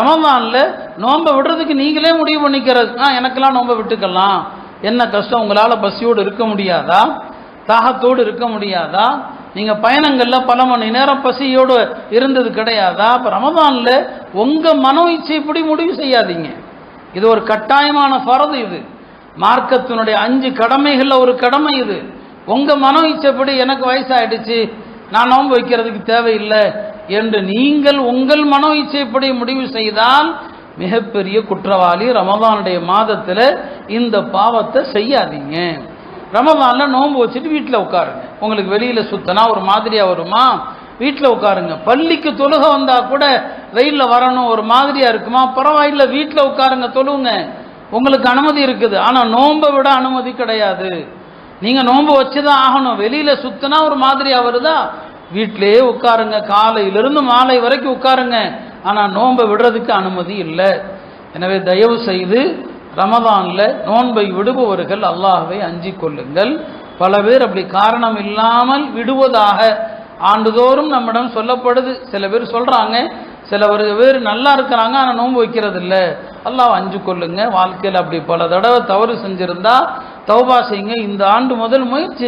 ரமதான்ல நோன்பை விடுறதுக்கு நீங்களே முடிவு பண்ணிக்கிறது. எனக்கெல்லாம் நோன்பை விட்டுக்கலாம், என்ன கஷ்டம், உங்களால் பசியோடு இருக்க முடியாதா, தாகத்தோடு இருக்க முடியாதா, நீங்கள் பயணங்களில் பல மணி நேரம் பசியோடு இருந்தது கிடையாதா? அப்போ ரமதானில் உங்கள் மனோ இச்சைப்படி முடிவு செய்யாதீங்க. இது ஒரு கட்டாயமான ஃபரது. இது மார்க்கத்தினுடைய 5 கடமைகளில் ஒரு கடமை. இது உங்கள் மனோ இச்சைப்படி எனக்கு வயசாயிடுச்சு, நான் நோன்பு வைக்கிறதுக்கு தேவையில்லை என்று நீங்கள் உங்கள் மனோ இச்சைப்படி முடிவு செய்தால் மிகப்பெரிய குற்றவாளி. ரமதானுடைய மாதத்தில் இந்த பாவத்தை செய்யாதீங்க. ரமதானில் நோன்பு வச்சுட்டு வீட்டில் உட்காருங்க. உங்களுக்கு வெளியில் சுத்தனா ஒரு மாதிரியாக வருமா, வீட்டில் உட்காருங்க. பள்ளிக்கு தொழுக வந்தால் கூட வெயிலில் வரணும் ஒரு மாதிரியாக இருக்குமா, பரவாயில்லை, வீட்டில் உட்காருங்க, தொழுவுங்க, உங்களுக்கு அனுமதி இருக்குது. ஆனால் நோன்பை விட அனுமதி கிடையாது. நீங்கள் நோன்பு வச்சு தான் ஆகணும். வெளியில் சுத்தினா ஒரு மாதிரியாக வருதா, வீட்டிலேயே உட்காருங்க, காலையிலிருந்து மாலை வரைக்கும் உட்காருங்க. ஆனால் நோன்பை விடுறதுக்கு அனுமதி இல்லை. எனவே தயவு செய்து ரமதானில் நோன்பை விடுபவர்கள் அல்லாஹ்வை அஞ்சிக் கொள்ளுங்கள். பல பேர் அப்படி காரணம் இல்லாமல் விடுவதாக ஆண்டுதோறும் நம்மிடம் சொல்லப்படுது. சில பேர் சொல்கிறாங்க, சில பேர் நல்லா இருக்கிறாங்க ஆனால் நோன்பு வைக்கிறது இல்லை. அல்லாஹ் அஞ்சு கொள்ளுங்க. வாழ்க்கையில் அப்படி பல தடவை தவறு செஞ்சிருந்தா தௌபா செய்யுங்க. இந்த ஆண்டு முதல் முயற்சி